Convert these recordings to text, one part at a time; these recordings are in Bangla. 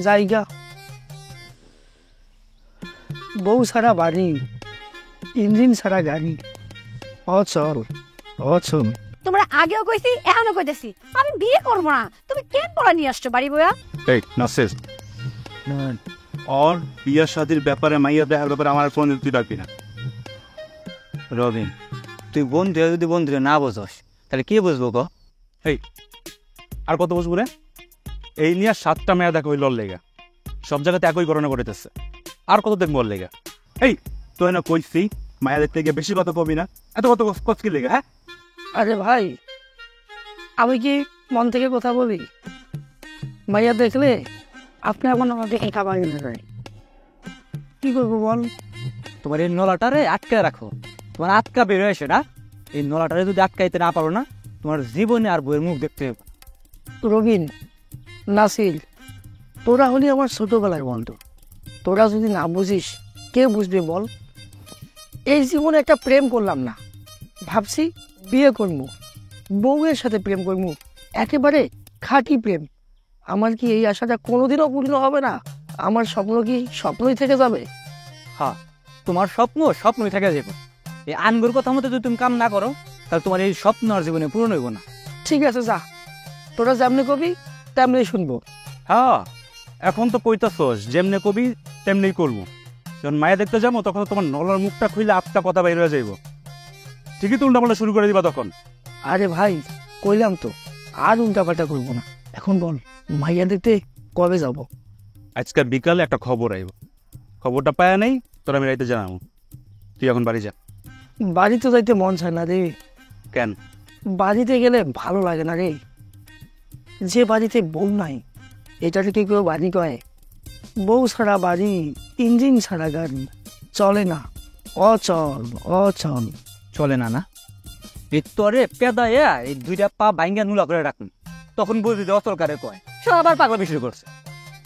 জায়গা বউ ছাড়া বাড়ি, ইঞ্জিন ছাড়া গাড়ি, অচল অচল। তোমরা আগেও কইছি এখনো কইতেছি আমি বিয়ে করবো না। তুমি কেন পড়া নিয়ে আসছো বাড়ি বইয়া? এই নাসির, और বিয়া শাদির ব্যাপারে মাইয়া দেখার ব্যাপারে আমার ফোন তুই রাখবি না। রবিন, তুই বন্ধু যদি বন্ধু না বোঝস তাহলে কি বুঝবো ক? এই আর কত বসবো রে? এই নিয়ে 7টা মেয়া দেখো লল লেগা, সব জায়গাতে একই ঘটনা ঘটেছে। আর কত দেখবো ওর লেগা? এই তো না কইছি মায়া দেখতে গিয়ে বেশি কথা কবি না, এত কত কচকি লেগা। হ্যাঁ আরে ভাই, আমি কি মন থেকে কথা বলি? মাইয়া দেখলে আপনি এখন আমাকে একা বাড়ি না, কি করবো বল? তোমার এই নলাটারে আটকে রাখো, তোমার আটকা বের হয়েছে না। এই নলাটারে যদি আটকাইতে না পারো না, তোমার জীবনে আর বইয়ের মুখ দেখতে হবে। রবিন, নাসির, তোরা হলি আমার ছোটবেলার বন্ধু। তোরা যদি না বুঝিস কে বুঝবে বল? এই জীবনে একটা প্রেম করলাম না, ভাবছি বিয়ে করবো, বউয়ের সাথে প্রেম করবো, একেবারে খাঁটি প্রেম। আমার কি এই আশাটা কোনোদিনও পূর্ণ হবে না? আমার স্বপ্ন কি স্বপ্নই থেকে যাবে? হ্যাঁ, তোমার স্বপ্ন স্বপ্নই থেকে যাবে। এই আনগুর কথা মতো যদি তুমি কাম না করো তাহলে তোমার এই স্বপ্ন আর জীবনে পূরণ হইব না। ঠিক আছে, যা, তোরা যেমনি কবি তেমনি শুনবো। হ্যাঁ, এখন তো কইতাছস যেমনে কবি তেমনি করবো। যখন মায়া দেখতে যাবো তখন তোমার নলার মুখটা খুইলে 8টা কথা বাইরে হয়ে যাইব। ঠিকই তো উল্টাপাল্টা শুরু করে দিবা তখন। আরে ভাই, কইলাম তো আর উল্টাপাল্টা করবো না। এখন বল, মাইয়া দেখতে কবে যাব? আজকে বিকালে একটা খবর আইব, খবরটা পায়া নেই তোর আমি রাইতে জানাবো। তুই এখন বাড়ি যা। বাড়িতে যাইতে মন চায় না রে। কেন? বাড়িতে গেলে ভালো লাগে না রে। যে বাড়িতে বউ নাই এটাকে কি কেউ বাড়ি কয়? বউ ছাড়া বাড়ি, ইঞ্জিন ছাড়া গাড়ি, চলে না, অচল অচল। চলে না না? এই তরে পেদায়া এই 2টা পা বাইঙ্গা নুলা করে রাখুন, তখন বুঝবি যে অচল কারে কয়। সব আবার পাগলা শুরু করছে।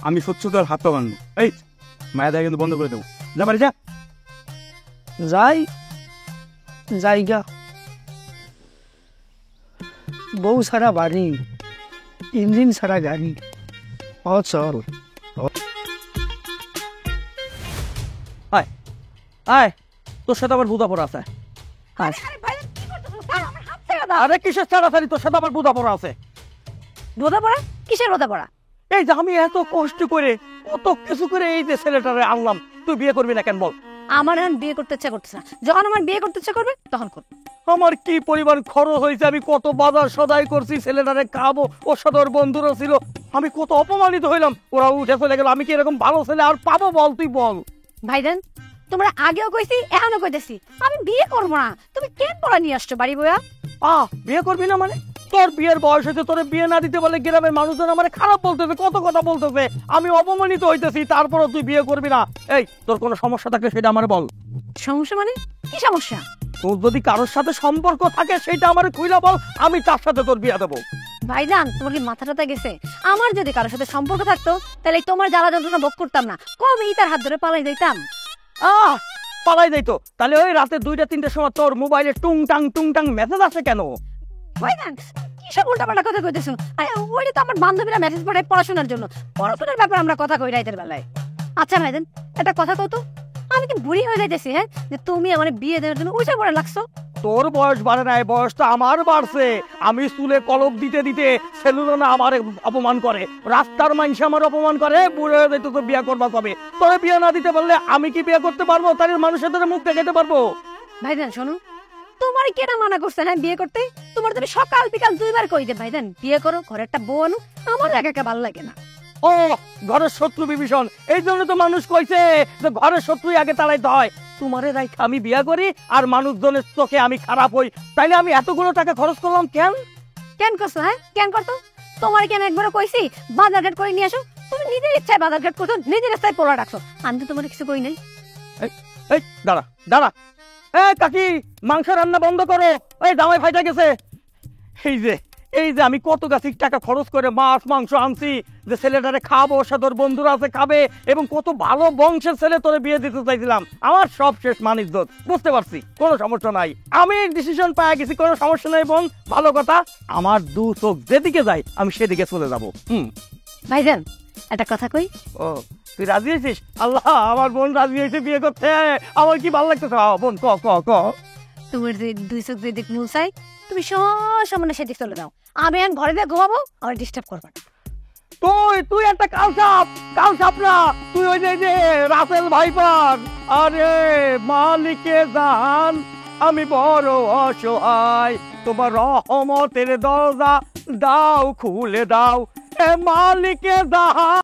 আমি সচ্ছ তোর হাত পা বানবো। এই মায়া দেখা কিন্তু বন্ধ করে দেবো। যা বাড়ি যা। যাই জায়গা বউ ছাড়া বাড়ি, ইঞ্জিন ছাড়া গাড়ি, অচল। আয় আয়, তোর সাথে আবার বুদা পড়া আছে। আরে কিসের তাড়াতাড়ি, তোর সাথে আবার বুদা পড়া আছে। রোদা পড়া? কিসের রোদা পড়া? এই যে আমি এত কষ্ট করে কত কিছু করে এই যে ছেলেটারে আনলাম, তুই বিয়ে করবি না কেন বল? আমার এখন বিয়ে করতে ইচ্ছা করতেছে না। যখন আমার বিয়ে করতে ইচ্ছা করবে তখন করব। আমার কি পরিমাণ খরচ হয়েছে, আমি কত বাজার সদাই করছি, ছেলেটারে খাবো, ওর সাথে ওর বন্ধুরা ছিল, আমি কত অপমানিত হইলাম। ওরা উঠে চলে গেল, আমি কি এরকম ভালো ছেলে আর পাবো বল? তুই বল। ভাইজান, তোমরা আগেও কইছি এখনো কইতেছি আমি বিয়ে করবো না। তুমি কেন পড়া নিয়ে আসছো বাড়ি বইয়া? বিয়ে করবি না মানে? তোর বিয়ের বয়স হয়েছে, তোর বিয়ে না দিতে বলে গ্রামের মানুষজন আমার খারাপ বলতেছে, কত কথা বলতেছে, আমি অপমানিত হইতেছি, তারপরও তুই বিয়ে করবি না। এই তোর কোনো সমস্যা থাকলে সেটা আমার বল। সমস্যা মানে? কি সমস্যা? তোর যদি কারোর সাথে সম্পর্ক থাকে সেটা আমার খুইলা বল, আমি তার সাথে তোর বিয়ে দেবো। ভাইজান, তোমার কি মাথা টাথা গেছে? আমার যদি কারোর সাথে সম্পর্ক থাকতো তাহলে তোমার জ্বালা যন্ত্রণা ভোগ করতাম না, কবেই তার হাত ধরে পালাই যাইতাম। পালাই যাইতো? তাহলে ওই রাতে 2টা-3টার সময় তোর মোবাইলে টুংটাং মেসেজ আসে কেন? ভাইজান, কিসব উল্টাপাল্টা কথা কইতেছো? ওইটা তো আমার বান্ধবীরা মেসেজ পাঠায় পড়াশোনার জন্য। পড়াশোনার ব্যাপারে আমরা কথা কই রাতের বেলায়। আচ্ছা ভাইজান, একটা কথা কও তো, আমি কি বুড়ি হয়ে যাইতেছি হ্যাঁ যে তুমি আমার বিয়ে দেওয়ার জন্য উইসা পড়ে লাগছো? তোর বয়স বাড়ে নাই, বয়স তো আমার বাড়ছে। আমি চুলে কলপ দিতে দিতে ছেলেরা আমার অপমান করে, রাস্তার মানুষ আমার অপমান করে, বুড়ো হয়ে যাইতো তো বিয়ে করবা কবে? তোরে বিয়ে না দিতে পারলে আমি কি বিয়ে করতে পারবো? তার মানুষের সাথে মুখ দেখাতে পারবো? ভাইজান শোনো, তোমার কেনা মানা করছে না বিয়ে করতে? তোমার তুমি সকাল বিকাল 2বার কই দে ভাইজান বিয়ে করো, ঘরে একটা বউ আনো। আমার একা একা ভালো লাগে না। ও ঘরের শত্রু বিভীষণ, এই জন্য তো মানুষ কইছে যে ঘরের শত্রুই আগে তাড়াইতে হয়। তোমারে রাইখা আমি বিয়া করি আর মানুষজনের চোখে আমি খারাপ হই, তাইলে আমি এতগুলো টাকা খরচ করলাম কেন? কেন করছো? হ্যাঁ কেন করতো? তোমার কেন একবার কইছি বাজার ঘাট করে নিয়ে আসো? তুমি নিজের ইচ্ছায় বাজার ঘাট করছো, নিজের ইচ্ছায় পোলা রাখছো। আমি তো তোমার কিছু কই নাই। এই দাঁড়া দাঁড়া, কাকি মাংস রান্না বন্ধ করো, এই জামাই ফাইটা গেছে। এই যে আমি কত গাছি টাকা খরচ করে মাছ মাংস আনছি যে ছেলেটারে খাবো, সাথে ওর বন্ধুরা আছে খাবে, এবং কত ভালো বংশের ছেলে তোরে বিয়ে দিতে চাইছিলাম। আমার সব শেষ মান ইজ্জত, বুঝতে পারছি কোনো সমস্যা নাই, আমি ডিসিশন পাই গেছি, কোনো সমস্যা নাই বোন। ভালো কথা, আমার 2 চোখ যেদিকে যায় আমি সেদিকে চলে যাবো। ভাইজান, একটা কথা কই, ও তুই রাজি হয়েছিস? আল্লাহ, আমার বোন রাজি হয়েছে বিয়ে করতে, আমার কি ভালো লাগতেছে। বোন ক ক ক। তোমার যে দুই চোখ দুই দিক মূল চাই, তুমি সমানে সেদিক চলে যাও। আমি এখন ঘরে দিয়ে ঘুমাবো, আমার ডিস্টার্ব করবে না। তুই একটা কালসাপ না, তুই ওই যে রাসেল ভাইপার। আরে মালিকে জান, আমি বড় অসহায়, তোমার রহমতের দরজা দাও খুলে দাও, এ মালিকে জান।